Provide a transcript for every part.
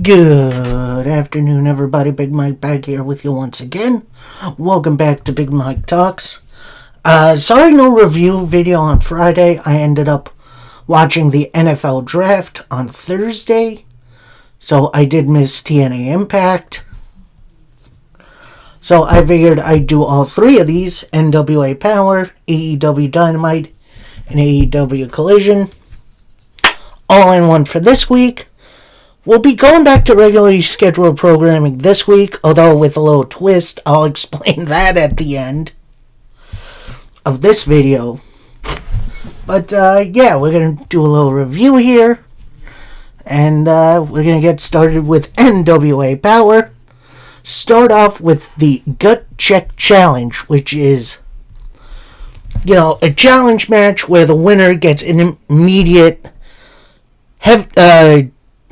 Good afternoon, everybody. Big Mike back here with you once again. Welcome back to Big Mike Talks. Sorry, no review video on Friday. I ended up watching the NFL Draft on Thursday, so I did miss TNA Impact. So I figured I'd do all three of these: NWA Power, AEW Dynamite, and AEW Collision, all in one for this week. We'll be going back to regularly scheduled programming this week, although with a little twist. I'll explain that at the end of this video. But, yeah, we're going to do a little review here. And, we're going to get started with NWA Power. Start off with the Gut Check Challenge, which is, a challenge match where the winner gets an immediate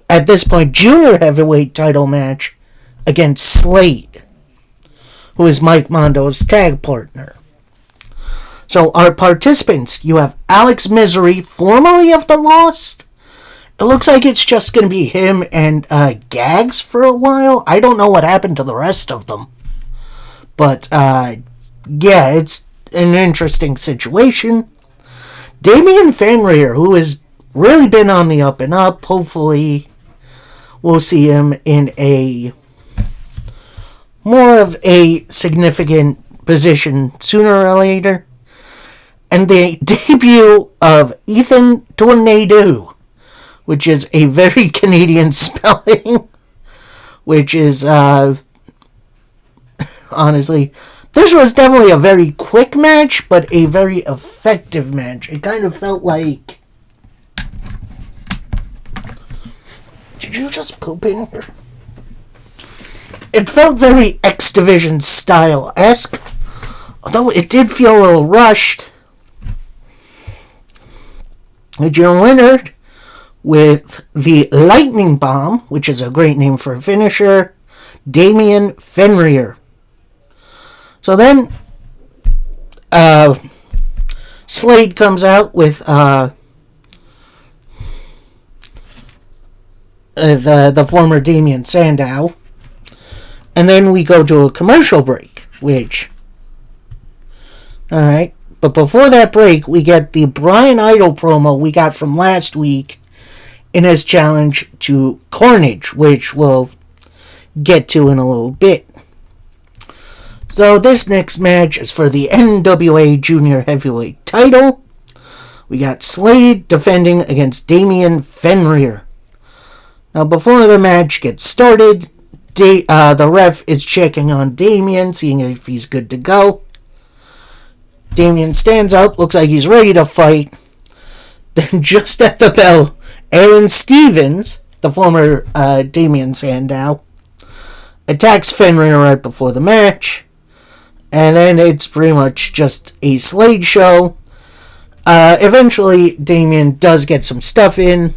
at this point, junior heavyweight title match against Slade, who is Mike Mondo's tag partner. So our participants, you have Alex Misery, formerly of The Lost. It looks like it's just going to be him and Gags for a while. I don't know what happened to the rest of them. But, yeah, it's an interesting situation. Damian Fenrir, who has really been on the up and up, hopefully we'll see him in a more of a significant position sooner or later. And the debut of Ethan Tornado, which is a very Canadian spelling, which is, honestly, this was definitely a very quick match, but a very effective match. It kind of felt like... Did you just poop in here? It felt very X Division style-esque, although it did feel a little rushed. Your winner with the Lightning Bomb, which is a great name for a finisher, Damian Fenrir. So then, Slade comes out with the former Damien Sandow. And then we go to a commercial break, Alright. But before that break, we get the Brian Idol promo we got from last week in his challenge to Carnage, which we'll get to in a little bit. So this next match is for the NWA Junior Heavyweight title. We got Slade defending against Damian Fenrir. Now, before the match gets started, the ref is checking on Damian, seeing if he's good to go. Damian stands up, looks like he's ready to fight. Then, just at the bell, Aaron Stevens, the former Damien Sandow, attacks Fenrir right before the match. And then it's pretty much just a Slade show. Eventually, Damian does get some stuff in.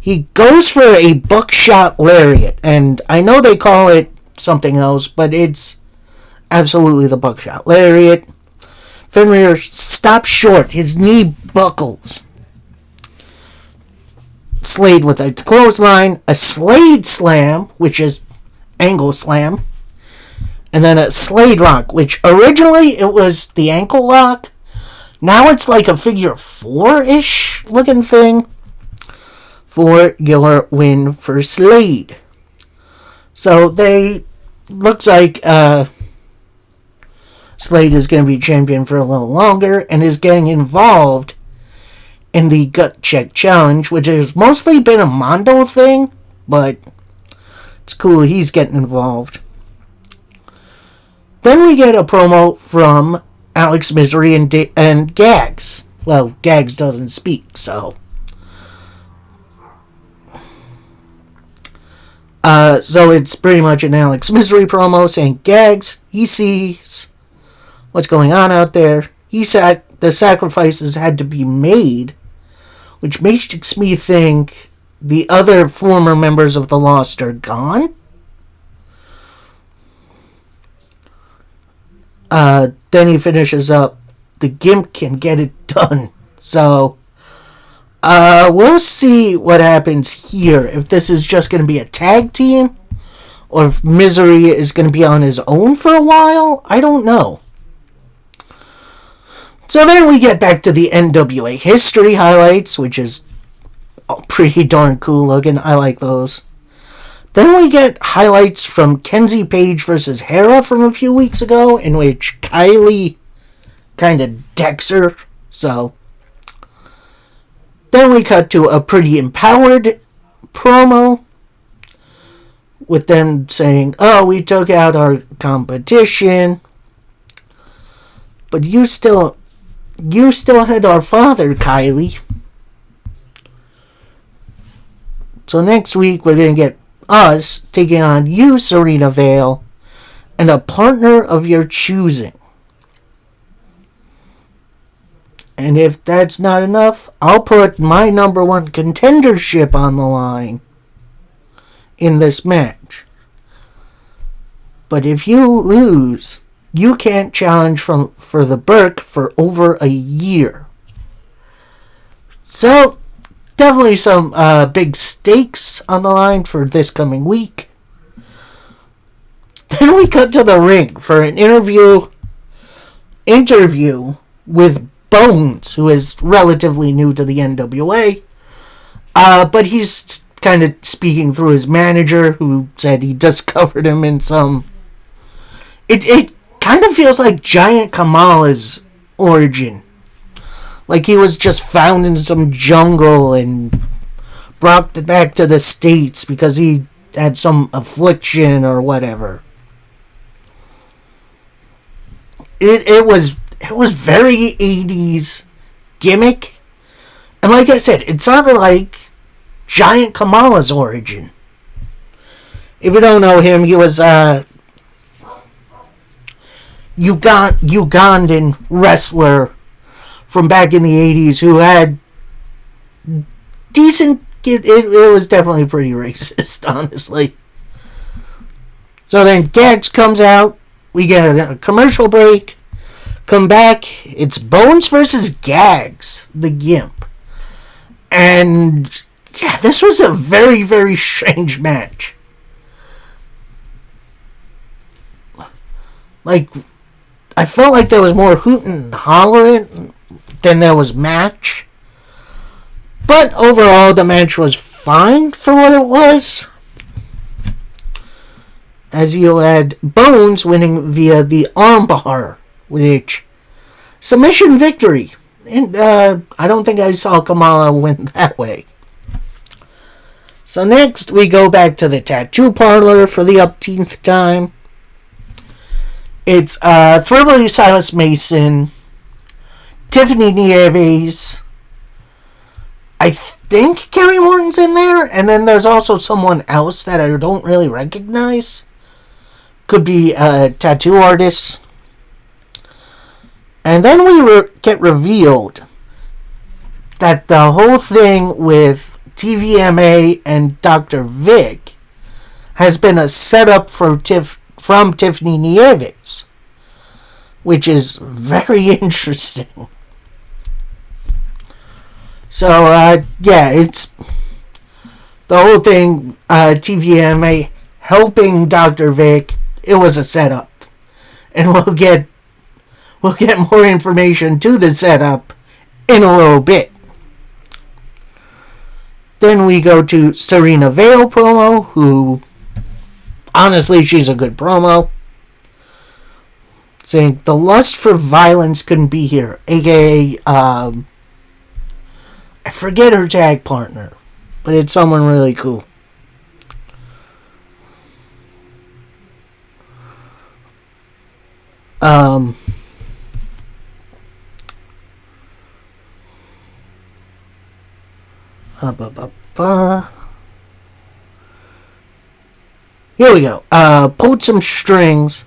He goes for a buckshot lariat, and I know they call it something else, but it's absolutely the buckshot lariat. Fenrir stops short. His knee buckles. Slade with a clothesline, a Slade slam, which is angle slam, and then a Slade lock, which originally it was the ankle lock. Now it's like a figure four-ish looking thing. For your win for Slade. So looks like Slade is going to be champion for a little longer and is getting involved in the Gut Check Challenge, which has mostly been a Mondo thing, but it's cool he's getting involved. Then we get a promo from Alex Misery and Gags. Well, Gags doesn't speak, so... So it's pretty much an Alex Misery promo saying Gags, he sees what's going on out there. He said the sacrifices had to be made, which makes me think the other former members of the Lost are gone. Then he finishes up, the Gimp can get it done. So We'll see what happens here. If this is just going to be a tag team, or if Misery is going to be on his own for a while, I don't know. So then we get back to the NWA history highlights, which is pretty darn cool looking. I like those. Then we get highlights from Kenzie Page versus Hera from a few weeks ago, in which Kylie kind of decks her. So then we cut to a Pretty Empowered promo with them saying, "Oh, we took out our competition, but you still had our father, Kylie. So next week we're going to get us taking on you, Serena Vale, and a partner of your choosing. And if that's not enough, I'll put my number one contendership on the line in this match. But if you lose, you can't challenge for the Burke for over a year." So, definitely some big stakes on the line for this coming week. Then we cut to the ring for an interview with Bones, who is relatively new to the NWA. But he's kind of speaking through his manager, who said he discovered him in some... It kind of feels like Giant Kamala's origin. Like he was just found in some jungle and brought back to the States because he had some affliction or whatever. It was very 80s gimmick. And like I said, it sounded like Giant Kamala's origin. If you don't know him, he was Ugandan wrestler from back in the 80s who had decent... It was definitely pretty racist, honestly. So then Gags comes out. We get a commercial break. Come back. It's Bones versus Gags, the Gimp. And yeah, this was a very, very strange match. Like, I felt like there was more hooting and hollering than there was match. But overall, the match was fine for what it was. As you had Bones winning via the armbar, which submission victory. And I don't think I saw Kamala win that way. So next, we go back to the tattoo parlor for the upteenth time. It's Thrillbilly Silas Mason, Tiffany Nieves, I think Kerry Morton's in there, and then there's also someone else that I don't really recognize. Could be a tattoo artist. And then we get revealed that the whole thing with TVMA and Dr. Vic has been a setup from Tiffany Nieves, which is very interesting. So, yeah, it's the whole thing, TVMA helping Dr. Vic. It was a setup. And we'll get more information to the setup in a little bit. Then we go to Serena Vale promo, who, honestly, she's a good promo. Saying, the lust for violence couldn't be here. A.k.a., I forget her tag partner, but it's someone really cool. Here we go. Pulled some strings,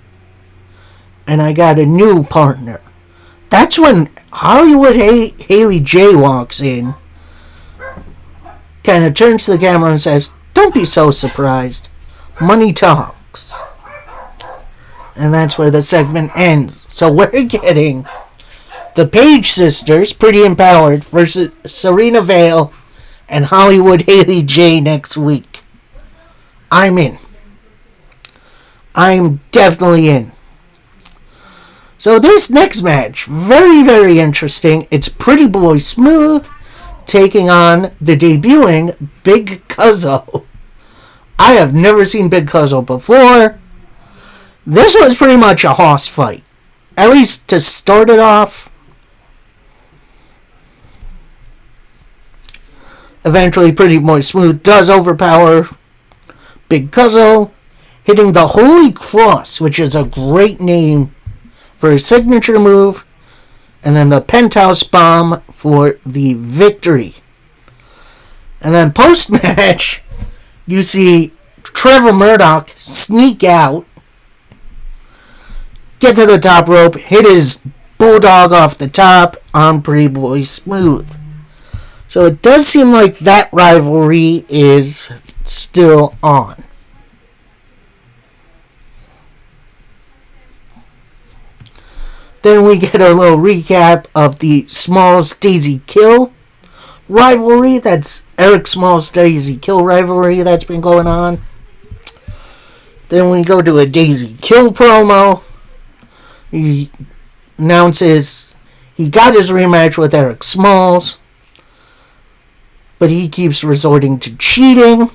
and I got a new partner. That's when Hollywood Haley J walks in, kind of turns to the camera and says, "Don't be so surprised. Money talks." And that's where the segment ends. So we're getting The Page sisters, Pretty Empowered, versus Serena Vale and Hollywood Haley J next week. I'm in. I'm definitely in. So this next match, very, very interesting. It's Pretty Boy Smooth taking on the debuting Big Cuzzo. I have never seen Big Cuzzo before. This was pretty much a hoss fight. At least to start it off. Eventually, Pretty Boy Smooth does overpower Big Cuzzo, hitting the Holy Cross, which is a great name for his signature move, and then the Penthouse Bomb for the victory. And then post-match, you see Trevor Murdoch sneak out, get to the top rope, hit his bulldog off the top on Pretty Boy Smooth. So it does seem like that rivalry is still on. Then we get a little recap of the Smalls Daisy Kill rivalry. That's Eric Smalls Daisy Kill rivalry that's been going on. Then we go to a Daisy Kill promo. He announces he got his rematch with Eric Smalls, but he keeps resorting to cheating.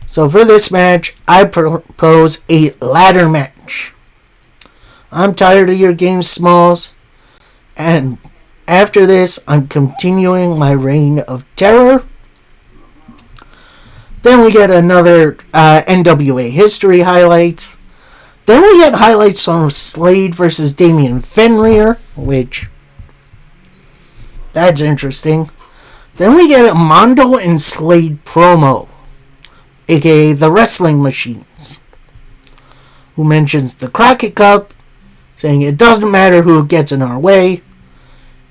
So for this match, I propose a ladder match. I'm tired of your games, Smalls. And after this, I'm continuing my reign of terror. Then we get another NWA history highlights. Then we get highlights from Slade versus Damian Fenrir, which, that's interesting. Then we get a Mondo and Slade promo, aka the Wrestling Machines, who mentions the Crockett Cup, saying it doesn't matter who gets in our way,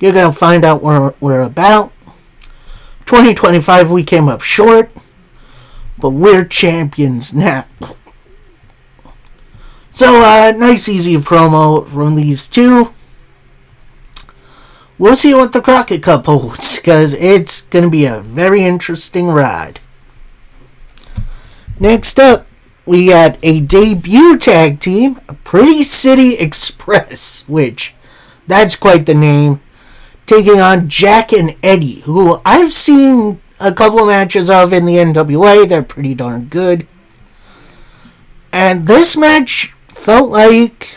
you're going to find out what we're about. 2025 we came up short, but we're champions now. So, nice easy promo from these two. We'll see what the Crockett Cup holds, because it's going to be a very interesting ride. Next up, we got a debut tag team, Pretty City Express, which, that's quite the name, taking on Jack and Eddie, who I've seen a couple matches of in the NWA. They're pretty darn good. And this match felt like,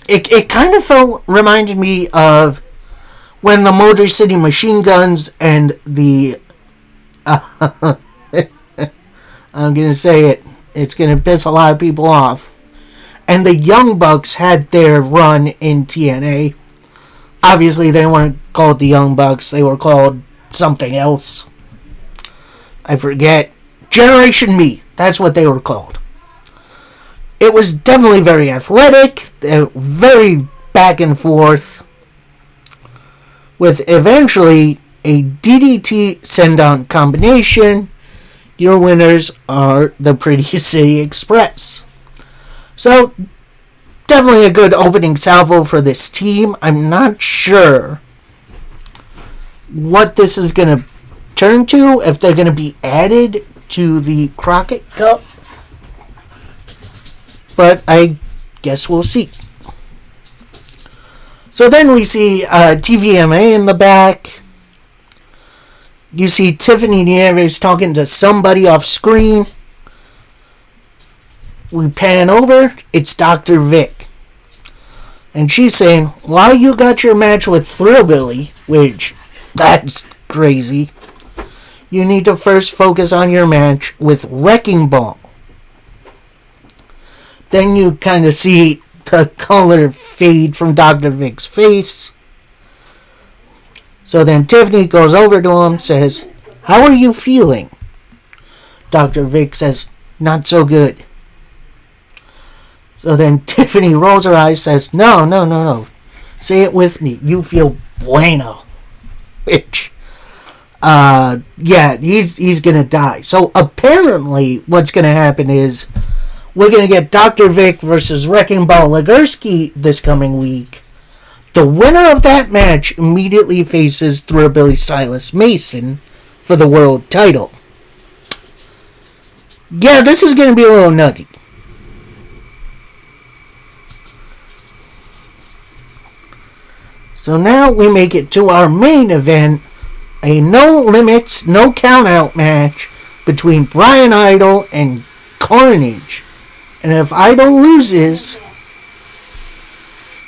it kind of reminded me of when the Motor City Machine Guns and the, I'm going to say it, it's going to piss a lot of people off, and the Young Bucks had their run in TNA. Obviously, they weren't called the Young Bucks, they were called something else. I forget. Generation Me, that's what they were called. It was definitely very athletic, very back and forth, with eventually a DDT send-on combination. Your winners are the Pretty City Express. So, definitely a good opening salvo for this team. I'm not sure what this is going to turn to, if they're going to be added to the Crockett Cup. But I guess we'll see. So then we see TVMA in the back. You see Tiffany Nieves talking to somebody off screen. We pan over. It's Dr. Vic. And she's saying, while you got your match with Thrillbilly, which, that's crazy, you need to first focus on your match with Wrecking Ball. Then you kind of see the color fade from Dr. Vic's face. So then Tiffany goes over to him, says, how are you feeling? Dr. Vic says, not so good. So then Tiffany rolls her eyes, says, no. Say it with me. You feel bueno. Which, yeah, he's going to die. So apparently what's going to happen is we're going to get Dr. Vic versus Wrecking Ball Legursky this coming week. The winner of that match immediately faces Thrillbilly Silas Mason for the world title. Yeah, this is going to be a little nutty. So now we make it to our main event, a no limits, no count out match between Brian Idol and Carnage. And if Idol loses,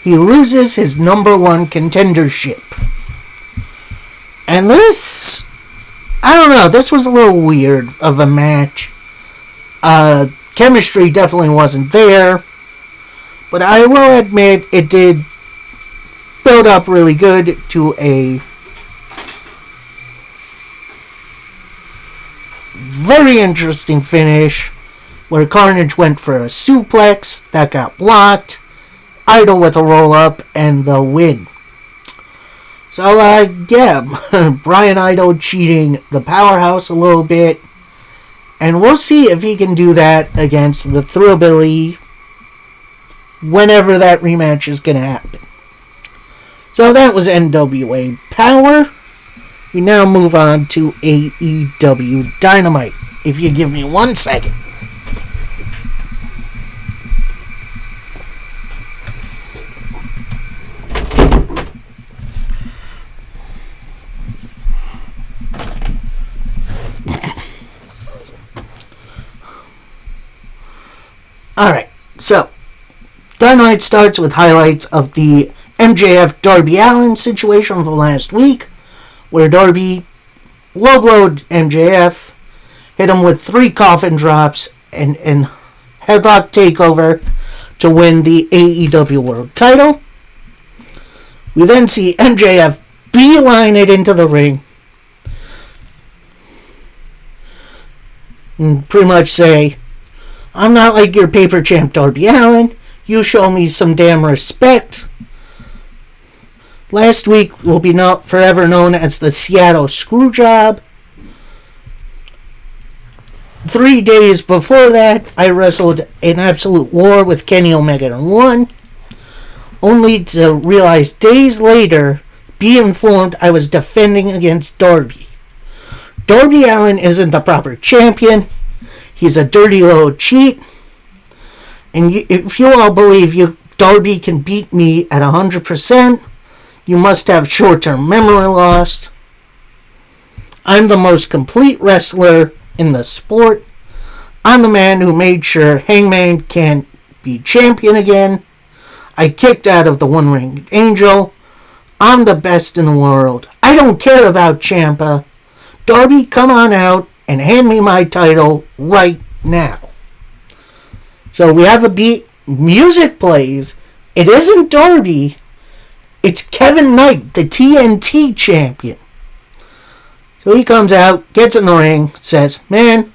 he loses his number one contendership. And this, I don't know, this was a little weird of a match. Chemistry definitely wasn't there. But I will admit it did build up really good to a very interesting finish where Carnage went for a suplex that got blocked, Idol with a roll up, and the win. So, Brian Idol cheating the Powerhouse a little bit, and we'll see if he can do that against the Thrillbilly whenever that rematch is going to happen. So that was NWA Power. We now move on to AEW Dynamite. If you give me 1 second. Alright, so Dynamite starts with highlights of the MJF Darby Allin situation from last week, where Darby low-blowed MJF, hit him with 3 coffin drops, and headlock takeover to win the AEW World title. We then see MJF beeline it into the ring and pretty much say, I'm not like your paper champ Darby Allin. You show me some damn respect. Last week will be forever known as the Seattle Screwjob. 3 days before that, I wrestled an absolute war with Kenny Omega and won, only to realize days later, be informed I was defending against Darby. Darby Allin isn't the proper champion. He's a dirty little cheat. And if you all believe Darby can beat me at 100%, you must have short-term memory loss. I'm the most complete wrestler in the sport. I'm the man who made sure Hangman can't be champion again. I kicked out of the One-Ringed Angel. I'm the best in the world. I don't care about Ciampa. Darby, come on out and hand me my title right now. So we have a beat. Music plays. It isn't Darby. It's Kevin Knight, the TNT champion. So he comes out, gets in the ring, says, man,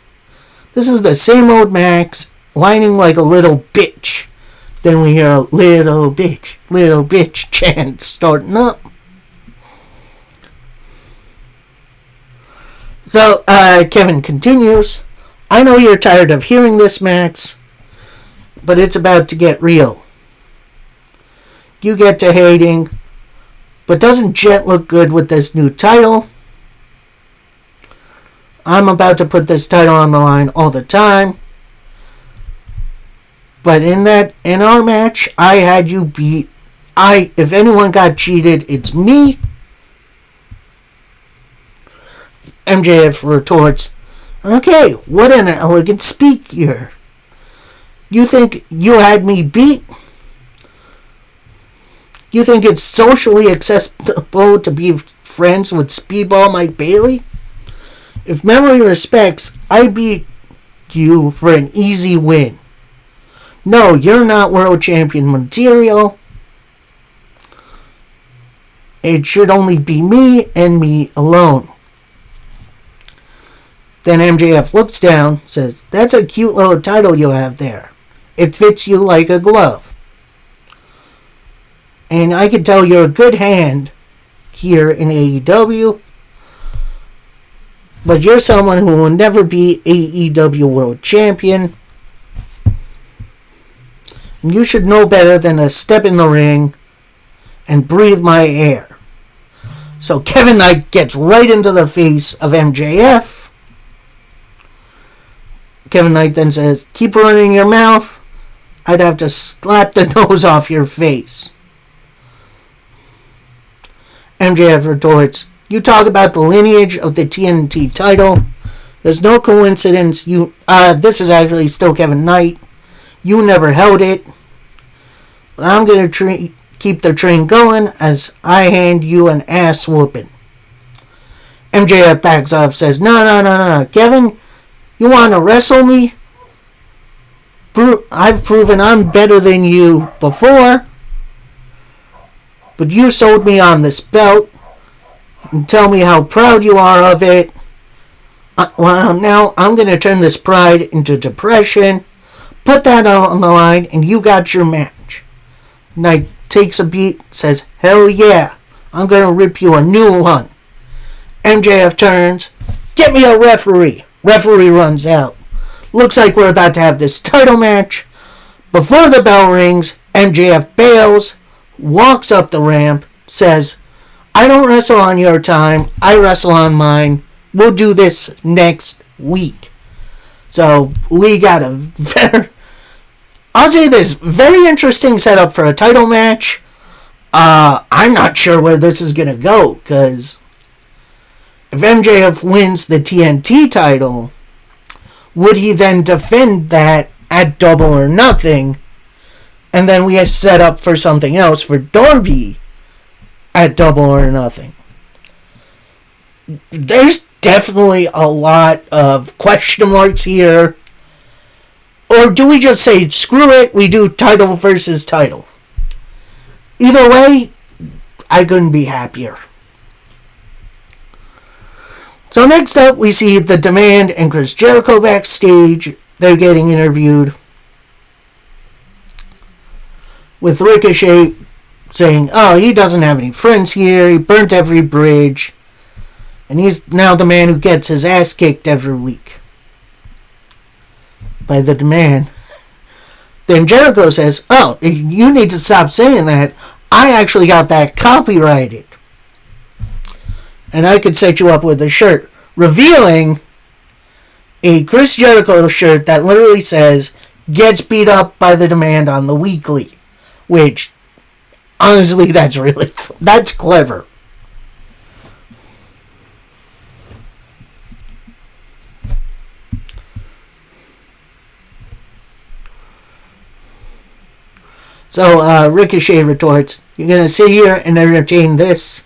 this is the same old Max, whining like a little bitch. Then we hear a little bitch chant starting up. So Kevin continues, I know you're tired of hearing this, Max, but it's about to get real. You get to hating, but doesn't Jet look good with this new title? I'm about to put this title on the line all the time. But in our match, I had you beat. If anyone got cheated, it's me. MJF retorts, okay, what an elegant speak here. You think you had me beat? You think it's socially acceptable to be friends with Speedball Mike Bailey? If memory respects, I beat you for an easy win. No, you're not world champion material. It should only be me and me alone. Then MJF looks down, says, that's a cute little title you have there. It fits you like a glove. And I can tell you're a good hand here in AEW. But you're someone who will never be AEW World Champion. And you should know better than to step in the ring and breathe my air. So Kevin Knight gets right into the face of MJF. Kevin Knight then says, keep running your mouth. I'd have to slap the nose off your face. MJF retorts, you talk about the lineage of the TNT title. There's no coincidence. This is actually still Kevin Knight. You never held it. But I'm going to keep the train going as I hand you an ass whooping. MJF backs off, says, no, Kevin, you want to wrestle me? I've proven I'm better than you before. But you sold me on this belt and tell me how proud you are of it. Well, now I'm going to turn this pride into depression. Put that on the line and you got your match. Knight takes a beat, says, hell yeah, I'm going to rip you a new one. MJF turns, get me a referee. Referee runs out. Looks like we're about to have this title match. Before the bell rings, MJF bails, walks up the ramp, says, I don't wrestle on your time, I wrestle on mine. We'll do this next week. So we got a I'll say this, very interesting setup for a title match. I'm not sure where this is going to go, because if MJF wins the TNT title, would he then defend that at Double or Nothing? And then we have set up for something else for Darby at Double or Nothing. There's definitely a lot of question marks here. Or do we just say, screw it, we do title versus title? Either way, I couldn't be happier. So next up, we see The Demand and Chris Jericho backstage. They're getting interviewed, with Ricochet saying, oh, he doesn't have any friends here, he burnt every bridge, and he's now the man who gets his ass kicked every week by The Demand. Then Jericho says, oh, you need to stop saying that. I actually got that copyrighted. And I could set you up with a shirt. Revealing a Chris Jericho shirt that literally says, gets beat up by The Demand on the weekly. Which, honestly, that's clever. So Ricochet retorts, you're going to sit here and entertain this?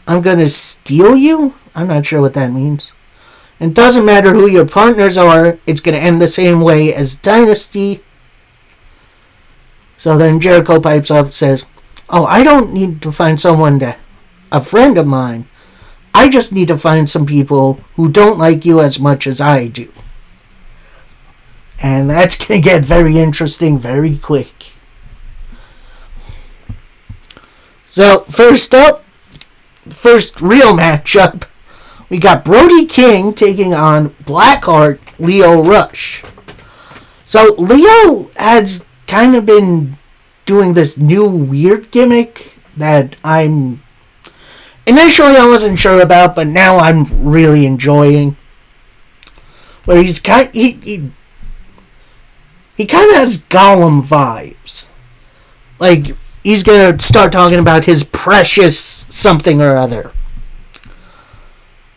I'm going to steal you? I'm not sure what that means. It doesn't matter who your partners are, it's going to end the same way as Dynasty. So then Jericho pipes up and says, oh, I don't need to find a friend of mine. I just need to find some people who don't like you as much as I do. And that's going to get very interesting very quick. So, first up, first real matchup, we got Brody King taking on Blackheart Lio Rush. So, Lio has kind of been doing this new weird gimmick that initially I wasn't sure about, but now I'm really enjoying. Where he kind of has Gollum vibes. Like, he's going to start talking about his precious something or other.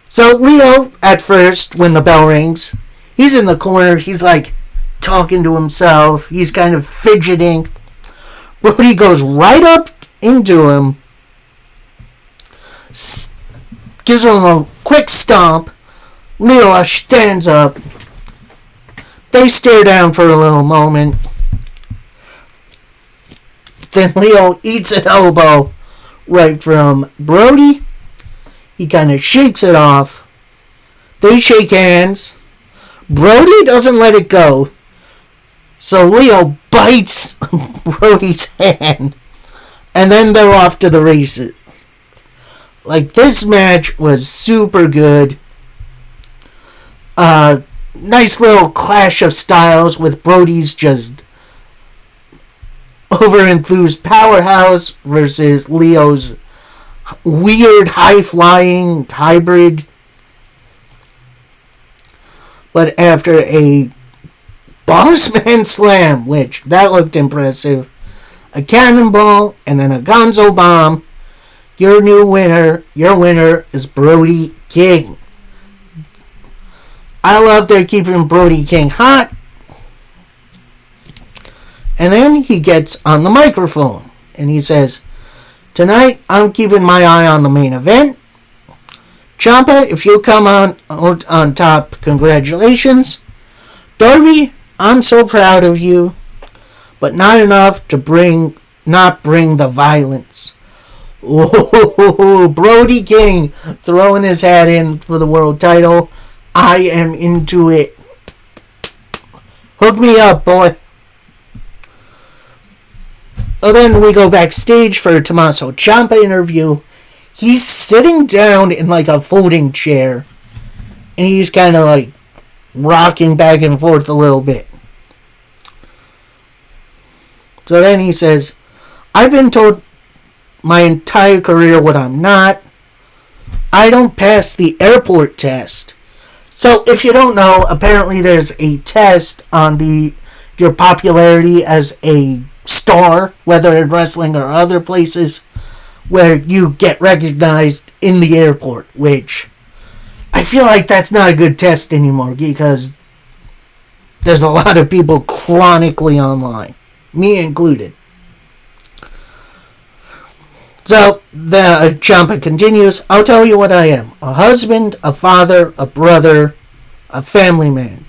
So, Lio, at first, when the bell rings, he's in the corner. He's, like, talking to himself. He's kind of fidgeting. Brody goes right up into him. Gives him a quick stomp. Lio Rush stands up. They stare down for a little moment. Then Lio eats an elbow right from Brody. He kind of shakes it off. They shake hands. Brody doesn't let it go. So Lio bites Brody's hand. And then they're off to the races. Like, this match was super good. Nice little clash of styles with Brody's just over-enthused powerhouse versus Leo's weird high-flying hybrid. But after a Bossman Slam, which that looked impressive, a cannonball, and then a Gonzo Bomb, your winner is Brody King. I love they're keeping Brody King hot. And then he gets on the microphone and he says, "Tonight I'm keeping my eye on the main event. Ciampa, if you come on top, congratulations. Darby, I'm so proud of you, but not enough to not bring the violence." Oh, Brody King throwing his hat in for the world title. I am into it. Hook me up, boy. And then we go backstage for a Tommaso Ciampa interview. He's sitting down in like a folding chair, and he's kind of like rocking back and forth a little bit. So then he says, "I've been told my entire career what I'm not. I don't pass the airport test." So if you don't know, apparently there's a test on your popularity as a star, whether in wrestling or other places, where you get recognized in the airport, which I feel like that's not a good test anymore because there's a lot of people chronically online, me included. So the Ciampa continues, "I'll tell you what I am. A husband, a father, a brother, a family man.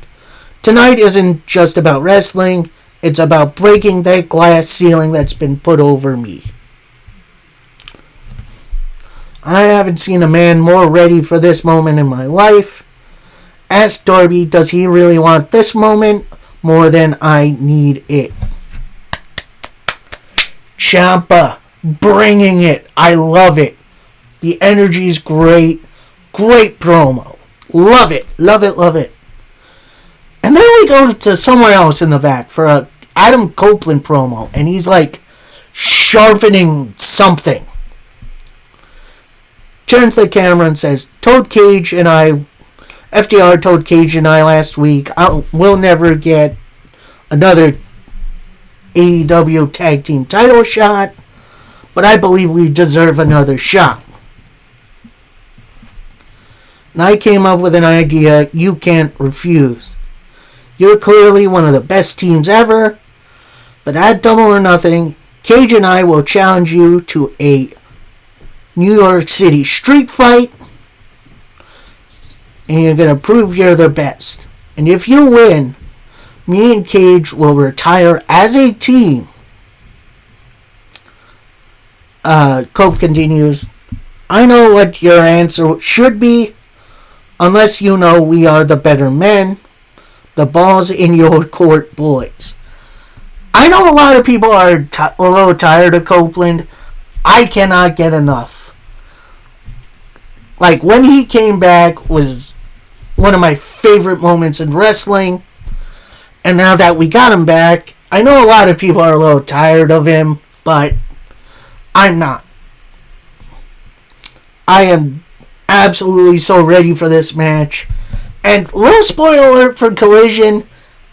Tonight isn't just about wrestling. It's about breaking that glass ceiling that's been put over me. I haven't seen a man more ready for this moment in my life. Ask Darby, does he really want this moment more than I need it?" Ciampa, bringing it. I love it. The energy's great. Great promo. Love it. Love it. Love it. And then we go to somewhere else in the back for a Adam Copeland promo. And he's like sharpening something. Turns to the camera and says, FTR told Cage and I last week, we'll never get another AEW tag team title shot, but I believe we deserve another shot. And I came up with an idea you can't refuse. You're clearly one of the best teams ever, but at Double or Nothing, Cage and I will challenge you to a New York City street fight, and you're going to prove you're the best. And if you win, me and Cage will retire as a team. Cope continues, "I know what your answer should be, unless you know we are the better men. The ball's in your court, boys." I know a lot of people are a little tired of Copeland. I cannot get enough. Like, when he came back was one of my favorite moments in wrestling. And now that we got him back, I know a lot of people are a little tired of him, but I'm not. I am absolutely so ready for this match. And little spoiler alert for Collision,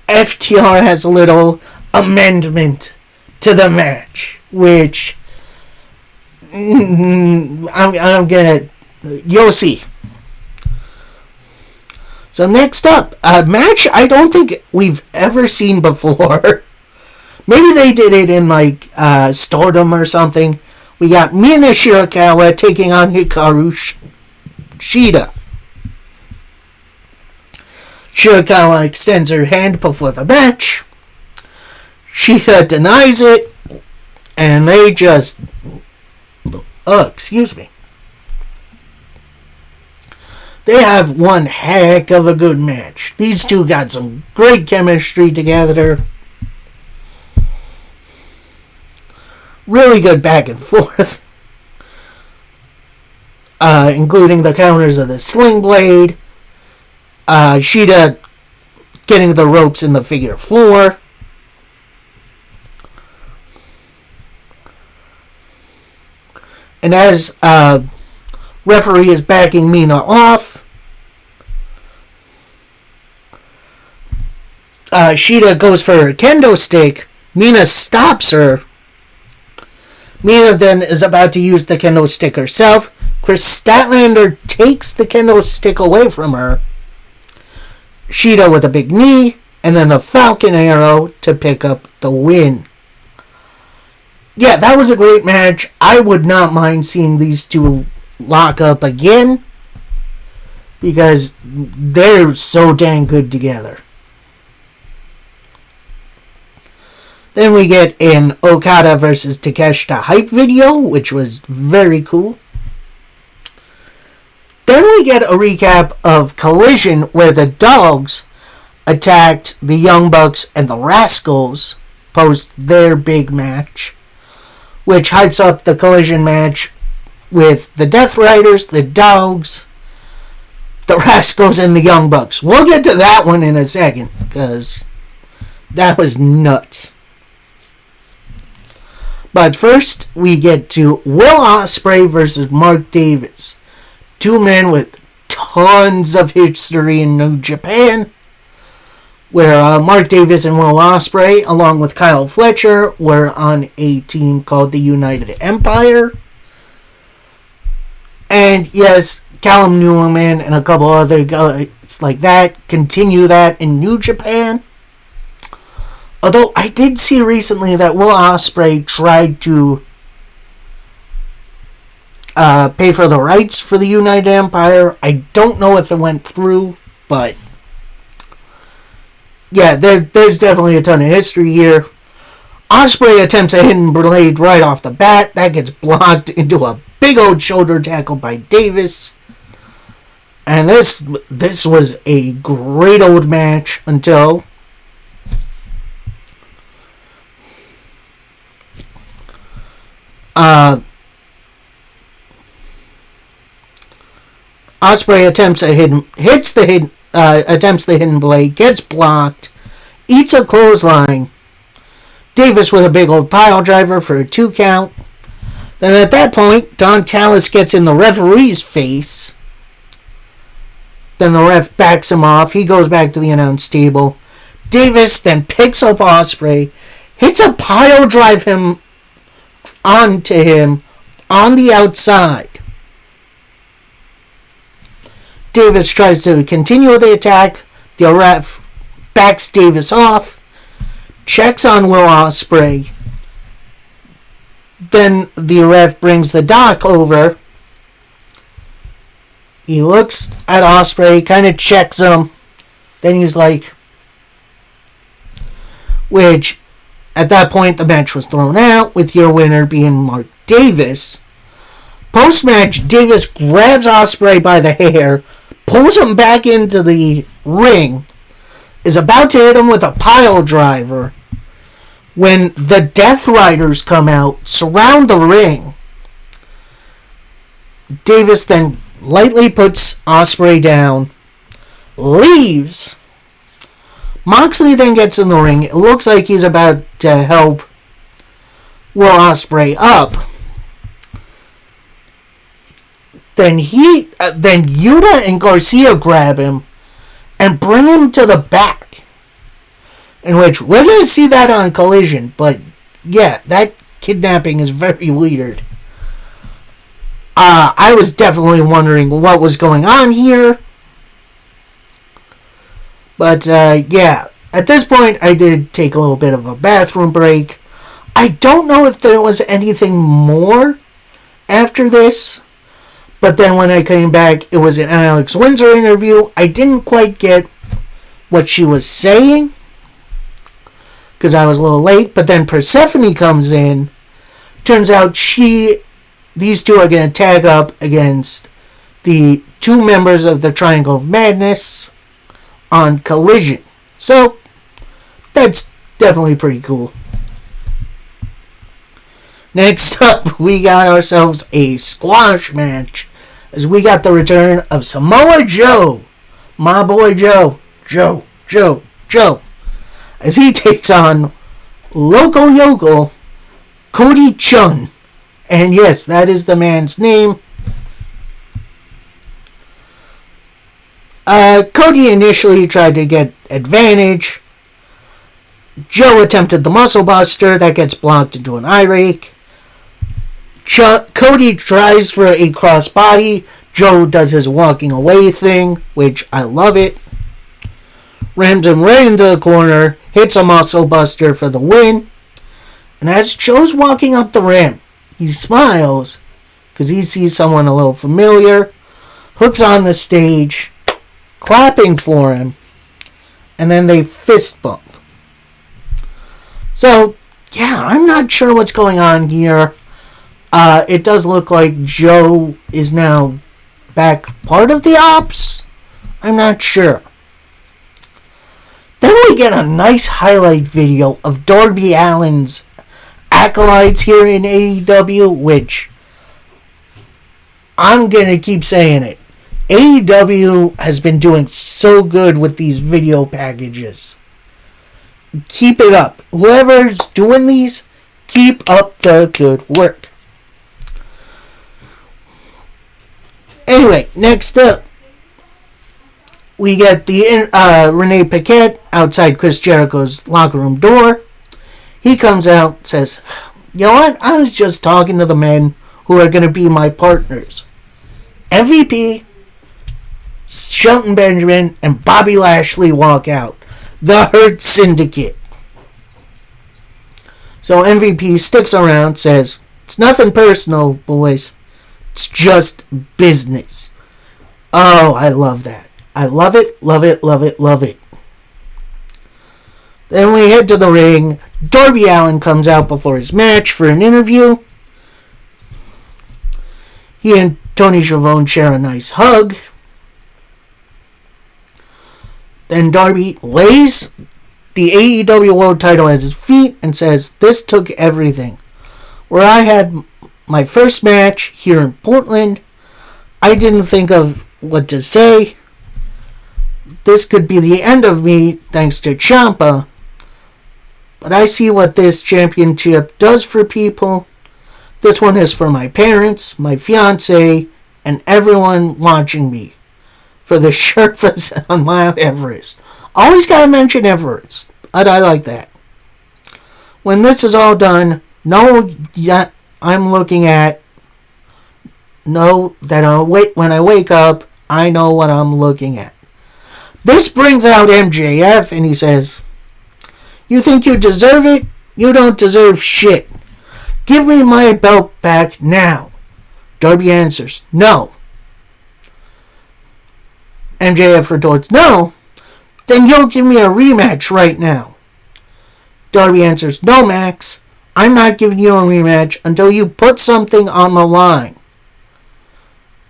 FTR has a little amendment to the match, which I'm gonna, you'll see. So next up, a match I don't think we've ever seen before. Maybe they did it in like Stardom or something. We got Mina Shirakawa taking on Hikaru Shida. Shirakawa extends her hand before the match. Shida denies it, and they just... excuse me. They have one heck of a good match. These two got some great chemistry together. Really good back and forth. Including the counters of the Sling Blade. Shida getting the ropes in the figure 4. And as referee is backing Mina off, Shida goes for her kendo stick. Mina stops her. Mina then is about to use the kendo stick herself. Chris Statlander takes the kendo stick away from her. Shida with a big knee, and then a Falcon Arrow to pick up the win. Yeah, that was a great match. I would not mind seeing these two lock up again, because they're so dang good together. Then we get an Okada versus Takeshita hype video, which was very cool. Then we get a recap of Collision, where the Dogs attacked the Young Bucks and the Rascals post their big match, which hypes up the Collision match with the Death Riders, the Dogs, the Rascals, and the Young Bucks. We'll get to that one in a second, because that was nuts. But first, we get to Will Ospreay versus Mark Davis. Two men with tons of history in New Japan, where Mark Davis and Will Ospreay, along with Kyle Fletcher, were on a team called the United Empire. And yes, Callum Newman and a couple other guys like that continue that in New Japan. Although I did see recently that Will Ospreay tried to pay for the rights for the United Empire. I don't know if it went through, but yeah, there's definitely a ton of history here. Ospreay attempts a hidden blade right off the bat. That gets blocked into a big old shoulder tackle by Davis. And this was a great old match until Ospreay attempts the hidden blade, gets blocked, eats a clothesline. Davis with a big old pile driver for a 2 count. Then at that point, Don Callis gets in the referee's face. Then the ref backs him off. He goes back to the announce table. Davis then picks up Ospreay, hits a pile drive him onto him on the outside. Davis tries to continue the attack. The ref backs Davis off, checks on Will Ospreay. Then the ref brings the doc over. He looks at Ospreay, kind of checks him. Then he's like, which at that point the match was thrown out, with your winner being Mark Davis. Post-match, Davis grabs Ospreay by the hair, pulls him back into the ring, is about to hit him with a pile driver, when the Death Riders come out, surround the ring. Davis then lightly puts Ospreay down, leaves. Moxley then gets in the ring. It looks like he's about to help Will Ospreay up. Then Yuta and Garcia grab him and bring him to the back. In which we're going to see that on Collision, but yeah, that kidnapping is very weird. I was definitely wondering what was going on here. But yeah, at this point I did take a little bit of a bathroom break. I don't know if there was anything more after this. But then when I came back, it was an Alex Windsor interview. I didn't quite get what she was saying, because I was a little late. But then Persephone comes in. Turns out these two are going to tag up against the 2 members of the Triangle of Madness on Collision. So, that's definitely pretty cool. Next up, we got ourselves a squash match, as we got the return of Samoa Joe, my boy Joe, as he takes on Loco Yoco, Cody Chun, And yes, that is the man's name. Cody initially tried to get advantage. Joe attempted the muscle buster. That gets blocked into an eye rake. Cody tries for a crossbody. Joe does his walking away thing, which I love it. Rams him right into the corner. Hits a muscle buster for the win. And as Joe's walking up the ramp, he smiles because he sees someone a little familiar. Hook's on the stage, clapping for him. And then they fist bump. So, yeah, I'm not sure what's going on here. It does look like Joe is now back part of the Ops. I'm not sure. Then we get a nice highlight video of Darby Allin's acolytes here in AEW, which I'm going to keep saying it. AEW has been doing so good with these video packages. Keep it up. Whoever's doing these, keep up the good work. Anyway, next up, we get the Renee Paquette outside Chris Jericho's locker room door. He comes out, says, "You know what? I was just talking to the men who are going to be my partners. MVP, Shelton Benjamin, and Bobby Lashley walk out. The Hurt Syndicate." So MVP sticks around, says, "It's nothing personal, boys. It's just business." Oh, I love that. I love it, love it, love it, love it. Then we head to the ring. Darby Allin comes out before his match for an interview. He and Tony Schiavone share a nice hug. Then Darby lays the AEW World title at his feet and says, "This took everything. Where I had my first match here in Portland, I didn't think of what to say. This could be the end of me thanks to Ciampa. But I see what this championship does for people. This one is for my parents, my fiance, and everyone watching me. For the Sherpas on Mount Everest." Always gotta mention Everest. I like that. "When this is all done, know that I'm looking at. Know that when I wake up, I know what I'm looking at." This brings out MJF, and he says, "You think you deserve it? You don't deserve shit. Give me my belt back now." Darby answers, "No." MJF retorts, "No? Then you'll give me a rematch right now." Darby answers, "No, Max. I'm not giving you a rematch until you put something on the line.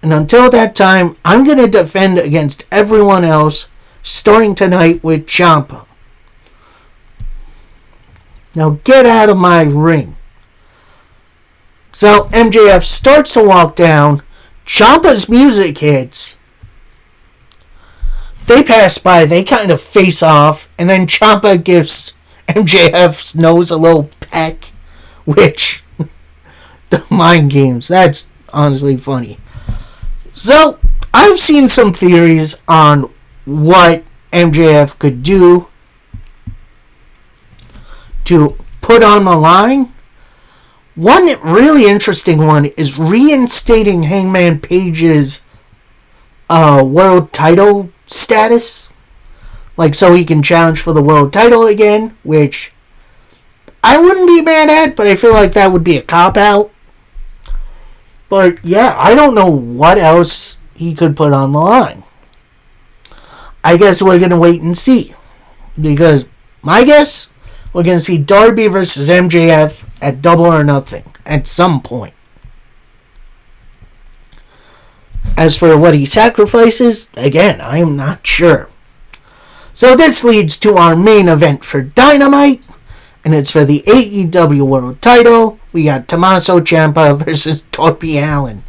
And until that time, I'm going to defend against everyone else, starting tonight with Ciampa. Now get out of my ring." So MJF starts to walk down. Ciampa's music hits. They pass by. They kind of face off. And then Ciampa gives MJF's nose a little peck. Which, the mind games. That's honestly funny. So, I've seen some theories on what MJF could do to put on the line. One really interesting one is reinstating Hangman Page's world title status. Like, so he can challenge for the world title again, which I wouldn't be mad at, but I feel like that would be a cop-out. But, yeah, I don't know what else he could put on the line. I guess we're going to wait and see. Because, my guess, we're going to see Darby versus MJF at Double or Nothing at some point. As for what he sacrifices, again, I am not sure. So this leads to our main event for Dynamite, and it's for the AEW World title. We got Tommaso Ciampa versus Darby Allin.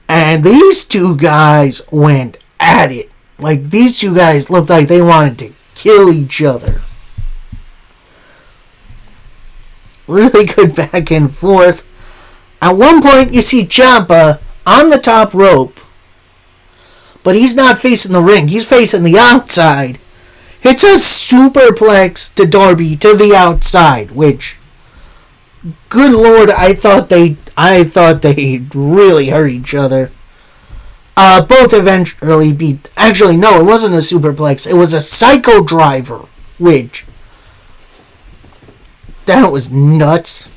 And these two guys went at it. Like, these two guys looked like they wanted to kill each other. Really good back and forth. At one point, you see Ciampa on the top rope, but he's not facing the ring. He's facing the outside. It's a superplex to Darby to the outside, which, good lord, I thought they really hurt each other. Both eventually beat. Actually, no, it wasn't a superplex. It was a psycho driver, which that was nuts.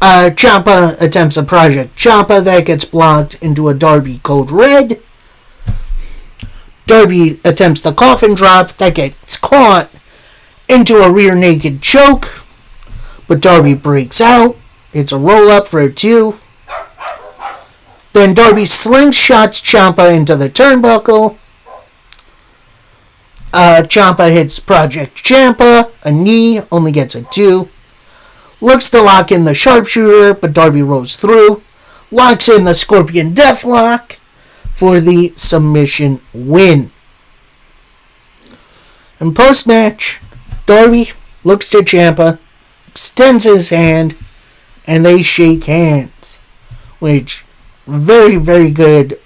Ciampa attempts a Project Ciampa that gets blocked into a Darby Code Red. Darby attempts the coffin drop that gets caught into a rear naked choke, but Darby breaks out. It's a roll up for a 2. Then Darby slingshots Ciampa into the turnbuckle. Ciampa hits Project Ciampa, a knee, only gets a 2. Looks to lock in the sharpshooter, but Darby rolls through. Locks in the Scorpion Deathlock for the submission win. And post-match, Darby looks to Ciampa, extends his hand, and they shake hands. Which, very, very good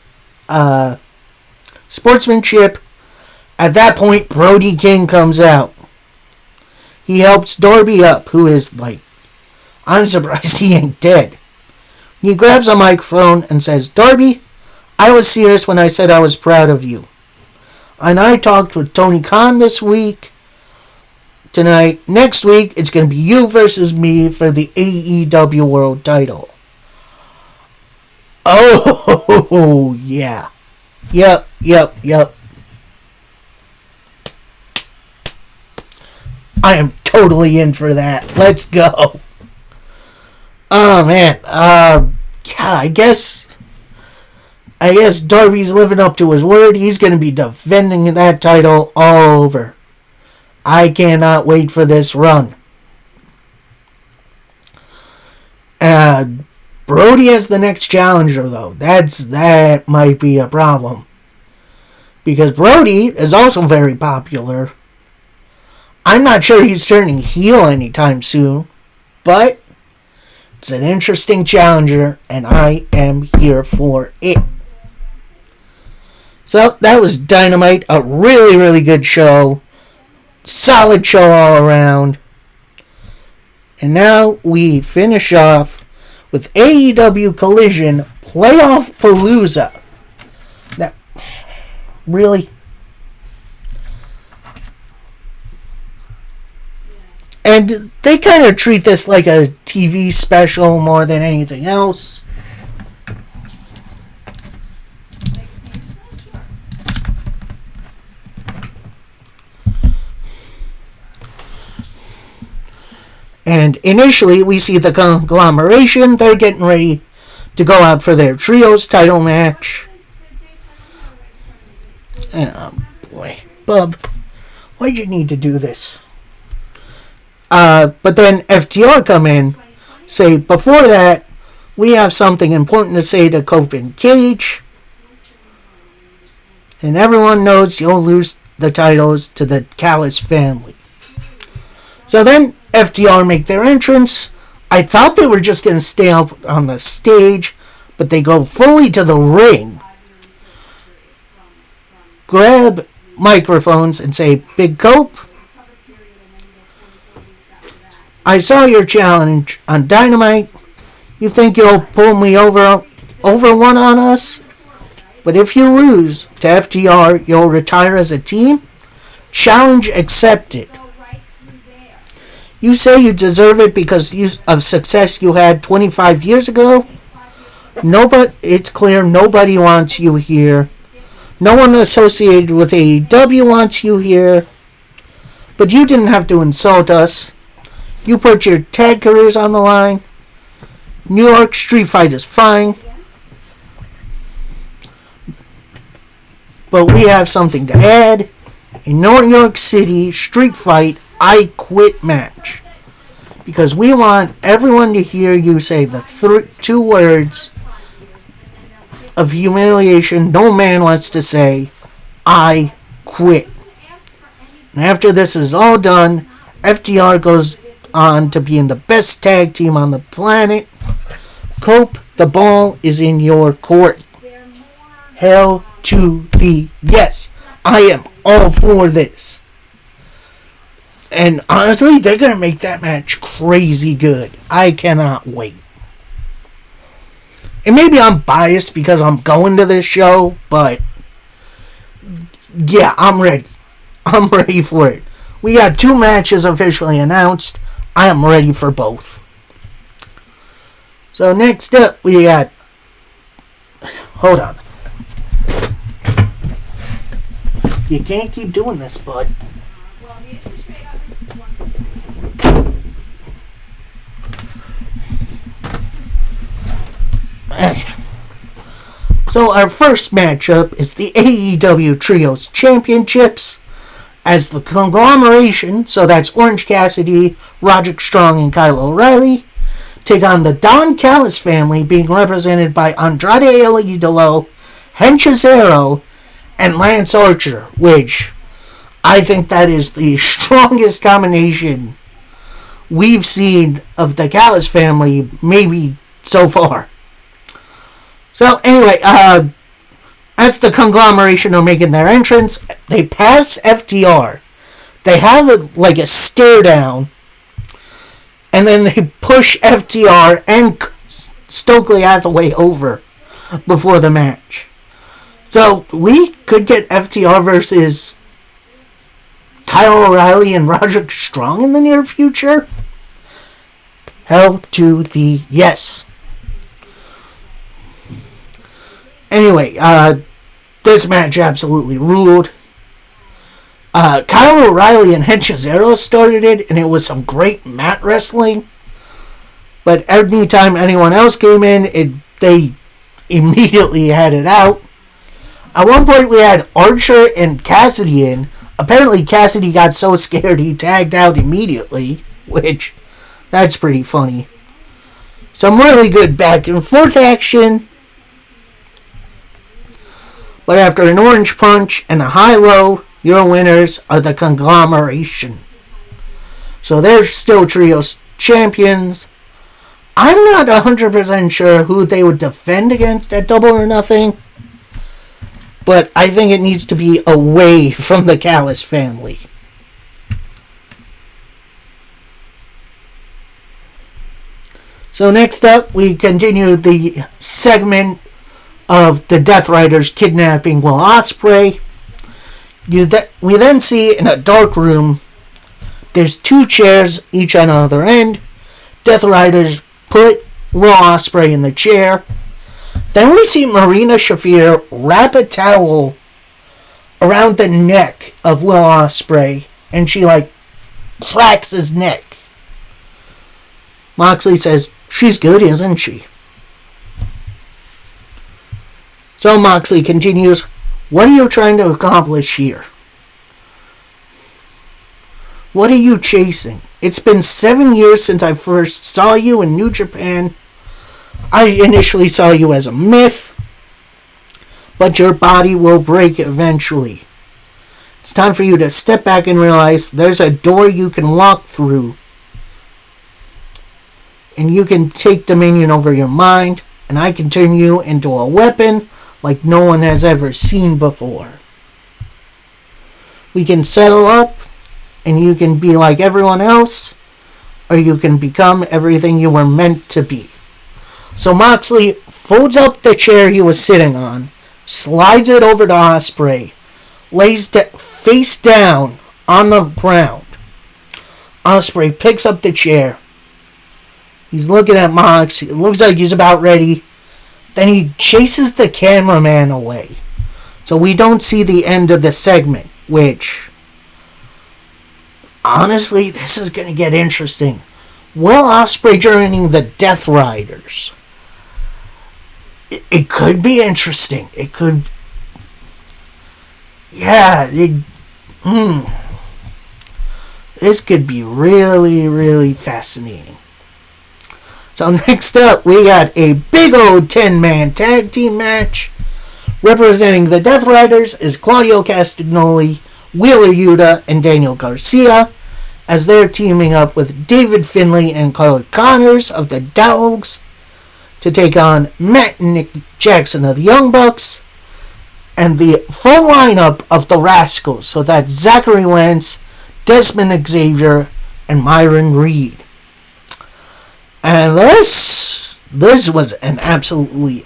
sportsmanship. At that point, Brody King comes out. He helps Darby up, who is like, I'm surprised he ain't dead. He grabs a microphone and says, Darby, I was serious when I said I was proud of you. And I talked with Tony Khan this week. Tonight, next week, it's going to be you versus me for the AEW World title. Oh, yeah. Yep. I am totally in for that. Let's go. Oh, man. Yeah, I guess Darby's living up to his word. He's going to be defending that title all over. I cannot wait for this run. Brody as the next challenger, though. That might be a problem. Because Brody is also very popular. I'm not sure he's turning heel anytime soon. But it's an interesting challenger, and I am here for it. So, that was Dynamite. A really, really good show. Solid show all around. And now we finish off with AEW Collision Playoff Palooza. Now, really? And they kind of treat this like a TV special more than anything else. And initially, we see the conglomeration. They're getting ready to go out for their trios title match. Oh, boy. Bub, why'd you need to do this? But then FTR come in, say, before that, we have something important to say to Cope and Cage. And everyone knows you'll lose the titles to the Callis family. So then FTR make their entrance. I thought they were just going to stay up on the stage, but they go fully to the ring. Grab microphones and say, Big Cope, I saw your challenge on Dynamite. You think you'll pull me over one on us? But if you lose to FTR, you'll retire as a team? Challenge accepted. You say you deserve it because of success you had 25 years ago? It's clear nobody wants you here. No one associated with AEW wants you here. But you didn't have to insult us. You put your tag careers on the line. New York street fight is fine. But we have something to add. A New York City street fight I quit match. Because we want everyone to hear you say the 2 words of humiliation no man wants to say, I quit. And after this is all done, FTR goes on to being the best tag team on the planet. Cope, the ball is in your court. Hell to the yes. I am all for this. And honestly, they're going to make that match crazy good. I cannot wait. And maybe I'm biased because I'm going to this show, but yeah, I'm ready. I'm ready for it. We got 2 matches officially announced. I am ready for both. So next up, we got... Hold on. You can't keep doing this, bud. So our first matchup is the AEW Trios Championships as the conglomeration, so that's Orange Cassidy, Roderick Strong, and Kyle O'Reilly, take on the Don Callis family being represented by Andrade El Idolo, Henchazero, and Lance Archer, which I think that is the strongest combination we've seen of the Callis family maybe so far. So anyway, as the conglomeration are making their entrance, they pass FTR. They have a stare down, and then they push FTR and Stokely Hathaway over before the match. So we could get FTR versus Kyle O'Reilly and Roderick Strong in the near future. Hell to the yes. Anyway, this match absolutely ruled. Kyle O'Reilly and Henchazero started it, and it was some great mat wrestling. But anytime anyone else came in, they immediately had it out. At one point, we had Archer and Cassidy in. Apparently, Cassidy got so scared he tagged out immediately, which, that's pretty funny. Some really good back and forth action. But after an orange punch and a high-low, your winners are the conglomeration. So they're still trios champions. I'm not 100% sure who they would defend against at Double or Nothing. But I think it needs to be away from the Callis family. So next up, we continue the segment of the Death Riders kidnapping Will Ospreay. We then see in a dark room, there's 2 chairs, each on the other end. Death Riders put Will Ospreay in the chair. Then we see Marina Shafir wrap a towel around the neck of Will Ospreay, and she cracks his neck. Moxley says, "She's good, isn't she?" So Moxley continues, "What are you trying to accomplish here? What are you chasing? It's been 7 years since I first saw you in New Japan. I initially saw you as a myth, but your body will break eventually. It's time for you to step back and realize there's a door you can walk through, and you can take dominion over your mind, and I can turn you into a weapon like no one has ever seen before. We can settle up, and you can be like everyone else, or you can become everything you were meant to be." So Moxley folds up the chair he was sitting on, slides it over to Ospreay, lays face down on the ground. Ospreay picks up the chair. He's looking at Mox. It looks like he's about ready. Then he chases the cameraman away. So we don't see the end of the segment, which, honestly, this is going to get interesting. Will Ospreay joining the Death Riders? It could be interesting. It could... Yeah, this could be really, really fascinating. So next up, we got a big old 10-man tag team match. Representing the Death Riders is Claudio Castagnoli, Wheeler Yuta, and Daniel Garcia, as they're teaming up with David Finlay and Carl Connors of the Dogs to take on Matt and Nick Jackson of the Young Bucks, and the full lineup of the Rascals. So that's Zachary Wentz, Desmond Xavier, and Myron Reed. And this was an absolutely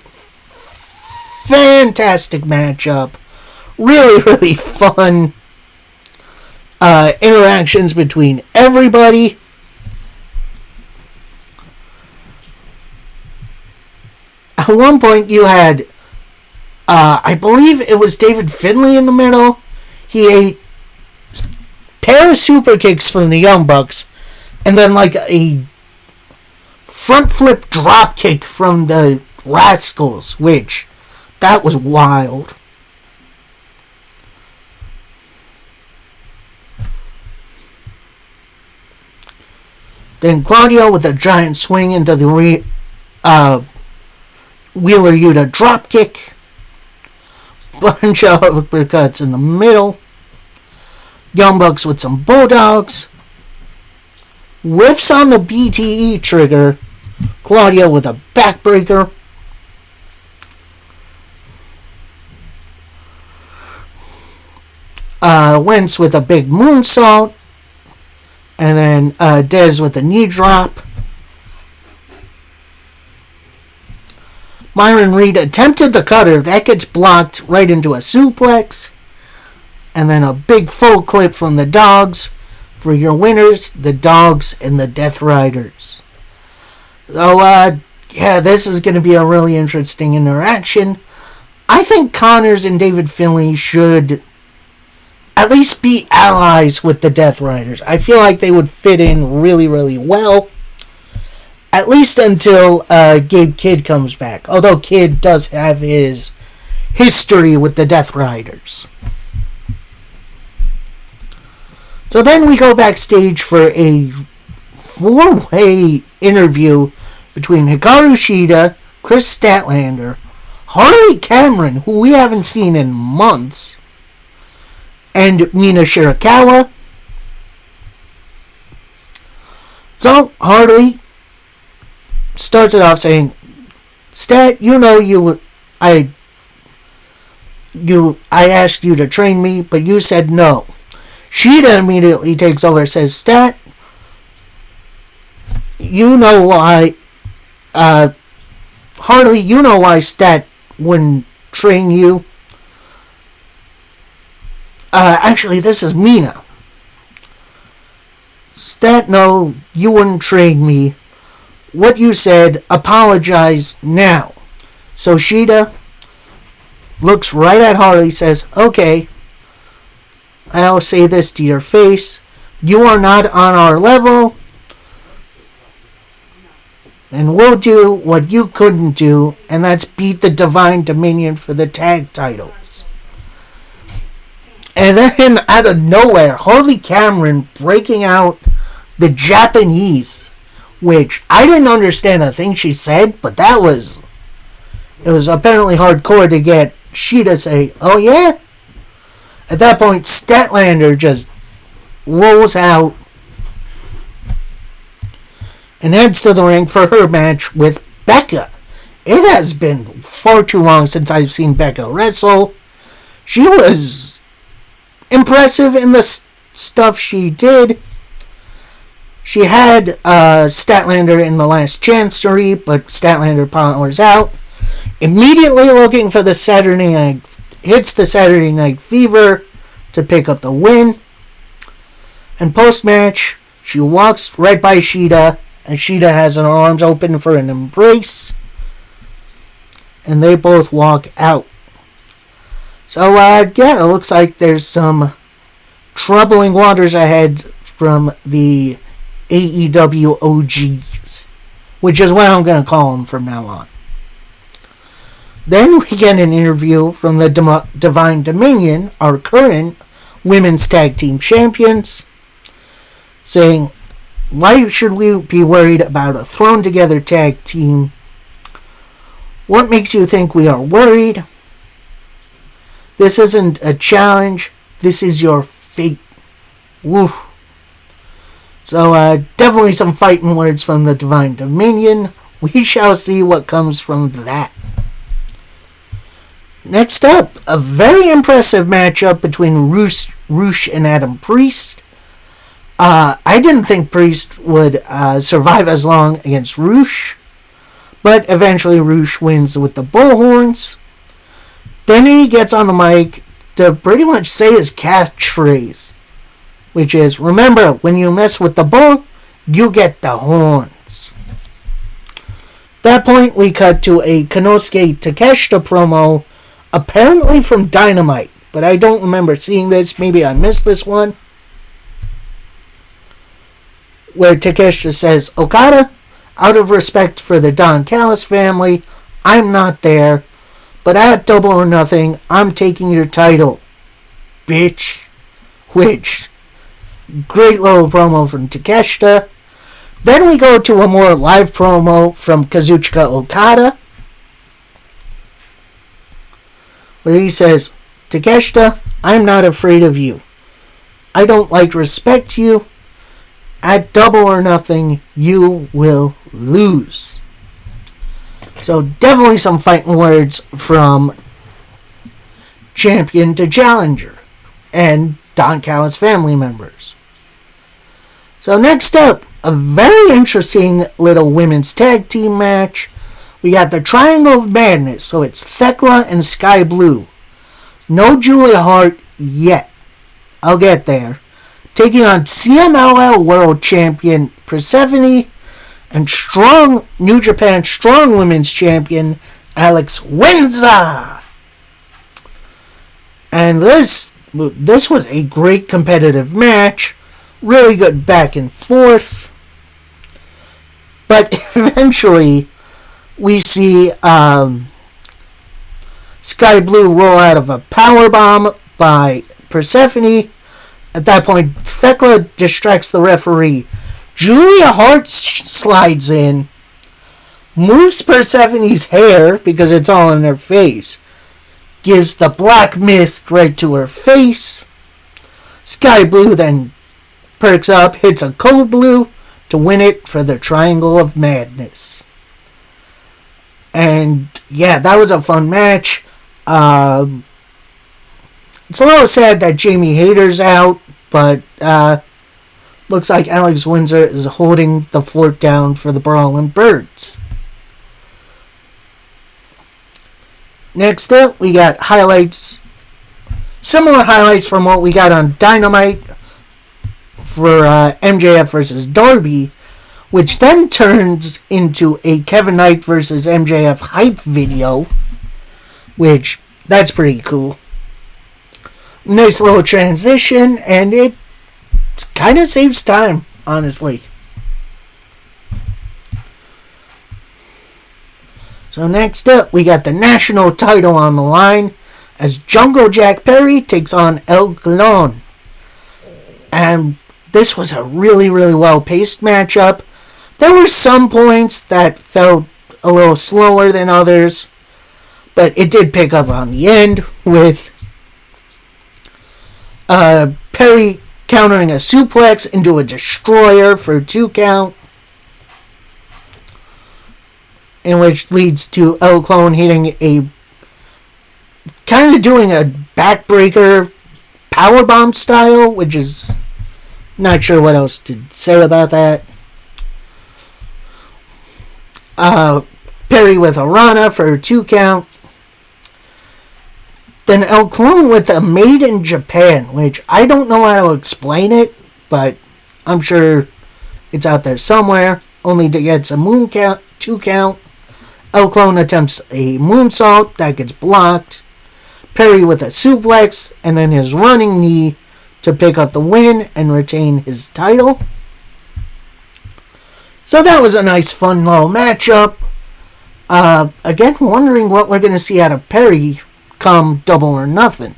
fantastic matchup. Really, really fun interactions between everybody. At one point, you had, I believe it was David Finlay in the middle. He ate a pair of super kicks from the Young Bucks, and then like a front flip drop kick from the Rascals, which that was wild. Then Claudio with a giant swing into the Wheeler Yuta dropkick. Bunch of uppercuts in the middle. Young Bucks with some bulldogs. Whiffs on the BTE trigger. Claudio with a backbreaker. Wentz with a big moonsault. And then Dez with a knee drop. Myron Reed attempted the cutter. That gets blocked right into a suplex. And then a big full clip from the Dogs. For your winners, the Dogs and the Death Riders. So, yeah, this is going to be a really interesting interaction. I think Connors and David Finlay should at least be allies with the Death Riders. I feel like they would fit in really, really well. At least until Gabe Kidd comes back. Although Kidd does have his history with the Death Riders. So then we go backstage for a 4-way interview between Hikaru Shida, Chris Statlander, Harley Cameron, who we haven't seen in months, and Mina Shirakawa. So Harley starts it off saying, Stat, I asked you to train me, but you said no. Shida immediately takes over and says, Stat, you know why, Harley, you know why Stat wouldn't train you. Actually, this is Mina. Stat, no, you wouldn't train me. What you said, apologize now. So Shida looks right at Harley, says, okay, I'll say this to your face. You are not on our level. And we'll do what you couldn't do, and that's beat the Divine Dominion for the tag titles. And then, out of nowhere, Harley Cameron breaking out the Japanese, which I didn't understand a thing she said, but it was apparently hardcore to get Shida to say, oh yeah? At that point, Statlander just rolls out and heads to the ring for her match with Becca. It has been far too long since I've seen Becca wrestle. She was impressive in the stuff she did. She had Statlander in the last Chancery, but Statlander powers out. Immediately looking for the Saturday Night, hits the Saturday Night Fever to pick up the win. And post-match, she walks right by Shida, and Shida has her arms open for an embrace. And they both walk out. So, yeah, it looks like there's some troubling waters ahead from the AEW OGs, which is what I'm going to call them from now on. Then we get an interview from the Divine Dominion, our current women's tag team champions, saying, why should we be worried about a thrown together tag team? What makes you think we are worried? This isn't a challenge. This is your fate. Woof. So, definitely some fighting words from the Divine Dominion. we shall see what comes from that. Next up, a very impressive matchup between Rush and Adam Priest. I didn't think Priest would survive as long against Rush, but eventually Rush wins with the bullhorns. Then he gets on the mic to pretty much say his catchphrase, which is, remember, when you mess with the bull, you get the horns. At that point, we cut to a Konosuke Takeshita promo, apparently from Dynamite, but I don't remember seeing this. Maybe I missed this one. Where Takeshita says, Okada, out of respect for the Don Callis family, I'm not there, but at Double or Nothing, I'm taking your title, bitch. Which, great little promo from Takeshita. Then we go to a more live promo from Kazuchika Okada, where he says, Takeshita, I'm not afraid of you. I don't respect you. At Double or Nothing, you will lose. So definitely some fighting words from champion to challenger and Don Callis family members. So next up, a very interesting little women's tag team match. We got the Triangle of Madness, so it's Thekla and Sky Blue. No Julia Hart yet. I'll get there. Taking on CMLL World Champion Persephone and strong New Japan Strong Women's Champion Alex Windsor. And this was a great competitive match. Really good back and forth. But eventually, we see Sky Blue roll out of a powerbomb by Persephone. At that point, Thekla distracts the referee. Julia Hart slides in, moves Persephone's hair because it's all in her face, gives the black mist right to her face. Sky Blue then perks up, hits a Code Blue to win it for the Triangle of Madness. And yeah, that was a fun match. It's a little sad that Jamie Hayter's out, but looks like Alex Windsor is holding the fort down for the Brawling Birds. Next up, we got highlights, similar highlights from what we got on Dynamite for MJF versus Darby, which then turns into a Kevin Knight versus MJF hype video, which, that's pretty cool. Nice little transition, and it kind of saves time, honestly. So next up, we got the national title on the line as Jungle Jack Perry takes on El Clon. And this was a really, really well-paced matchup. There were some points that felt a little slower than others, but it did pick up on the end with Perry countering a suplex into a destroyer for a 2 count, in which leads to El Clone hitting a kind of doing a backbreaker powerbomb style, which is not sure what else to say about that. Perry with a Rana for a 2 count. Then El Clone with a Made in Japan, which I don't know how to explain it, but I'm sure it's out there somewhere. Only to get a moon count, 2 count. El Clone attempts a moonsault that gets blocked. Perry with a suplex, and then his running knee to pick up the win and retain his title. So that was a nice, fun little matchup. Again, wondering what we're going to see out of Perry come Double or Nothing.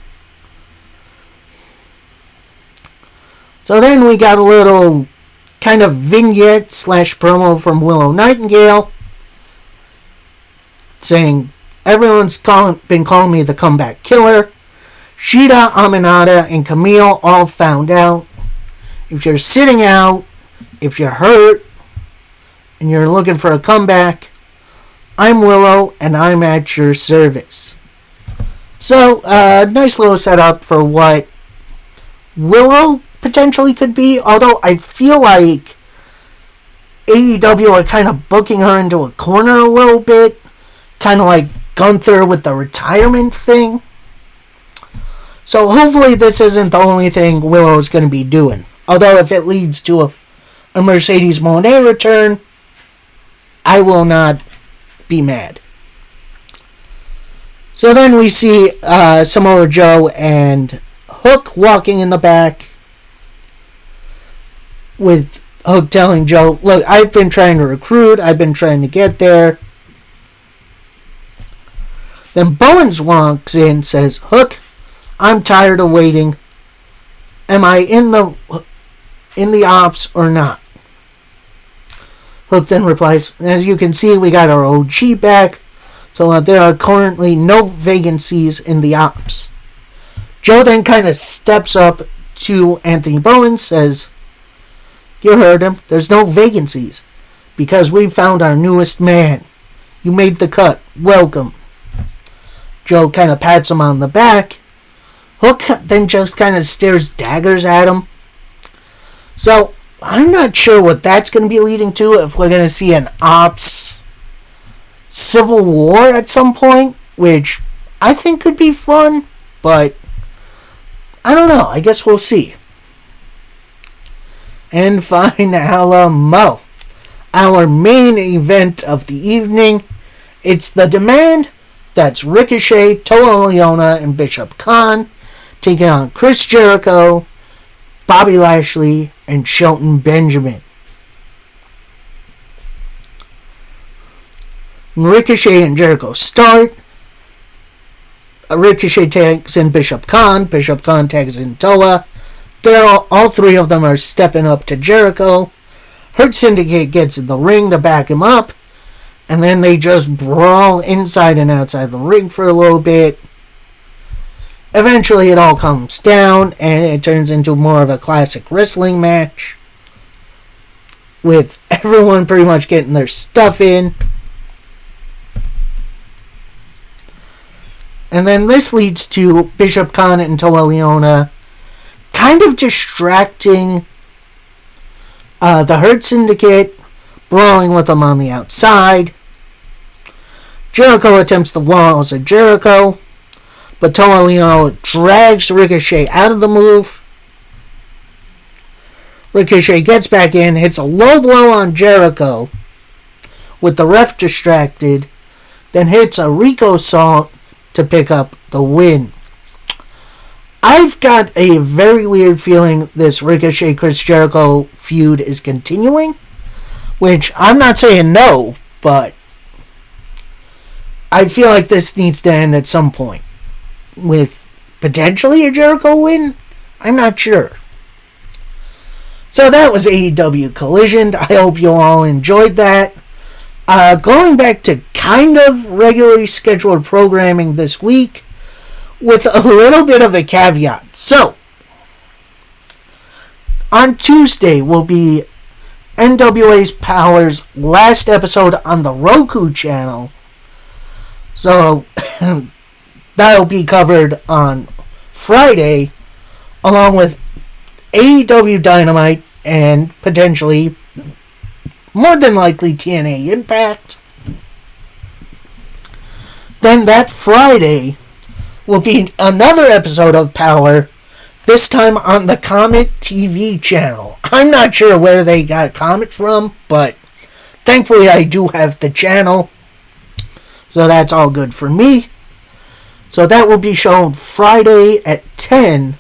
So then we got a little kind of vignette / promo from Willow Nightingale saying, everyone's been calling me the comeback killer. Shida, Aminata, and Camille all found out. If you're sitting out, if you're hurt, and you're looking for a comeback, I'm Willow, and I'm at your service. So, nice little setup for what Willow potentially could be, although I feel like AEW are kind of booking her into a corner a little bit, kind of like Gunther with the retirement thing. So hopefully this isn't the only thing Willow's going to be doing. Although if it leads to a Mercedes Moné return, I will not be mad. So then we see Samoa Joe and Hook walking in the back, with Hook telling Joe, look, I've been trying to recruit, I've been trying to get there. Then Bowens walks in and says, Hook, I'm tired of waiting. Am I in the ops or not? Hook then replies, as you can see, we got our OG back, so there are currently no vacancies in the ops. Joe then kind of steps up to Anthony Bowens, says, you heard him, there's no vacancies, because we found our newest man. You made the cut, welcome. Joe kind of pats him on the back. Hook then just kind of stares daggers at him. So, I'm not sure what that's going to be leading to, if we're going to see an ops civil war at some point, which I think could be fun, but I don't know. I guess we'll see. And finally, our main event of the evening. It's the Demand. That's Ricochet, Toa Liona, and Bishop Khan taking on Chris Jericho, Bobby Lashley, and Shelton Benjamin. Ricochet and Jericho start. Ricochet tags in Bishop Khan. Bishop Khan tags in Toa. All three of them are stepping up to Jericho. Hurt Syndicate gets in the ring to back him up. And then they just brawl inside and outside the ring for a little bit. Eventually it all comes down and it turns into more of a classic wrestling match, with everyone pretty much getting their stuff in. And then this leads to Bishop Khan and Toa Liona kind of distracting the Hurt Syndicate, brawling with them on the outside. Jericho attempts the walls of Jericho, but Toa Liona drags Ricochet out of the move. Ricochet gets back in, hits a low blow on Jericho with the ref distracted, then hits a Rico Salt to pick up the win. I've got a very weird feeling this Ricochet Chris Jericho feud is continuing, which I'm not saying no, but I feel like this needs to end at some point, with potentially a Jericho win. I'm not sure. So that was AEW Collision. I hope you all enjoyed that. Going back to kind of regularly scheduled programming this week, with a little bit of a caveat. So, on Tuesday will be NWA's Power's last episode on the Roku channel. So, that'll be covered on Friday, along with AEW Dynamite and potentially, more than likely, TNA Impact. Then that Friday will be another episode of Power, this time on the Comet TV channel. I'm not sure where they got Comet from, but thankfully I do have the channel, so that's all good for me. So that will be shown Friday at 10,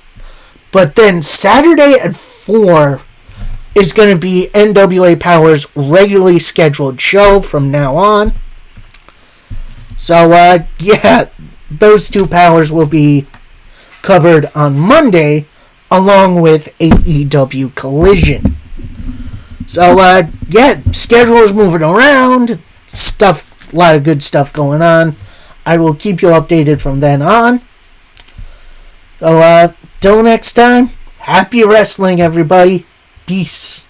but then Saturday at 4 is going to be NWA Power's regularly scheduled show from now on. So, yeah, those two powers will be covered on Monday, along with AEW Collision. So, yeah, schedule is moving around. A lot of good stuff going on. I will keep you updated from then on. So, till next time, happy wrestling, everybody. Peace.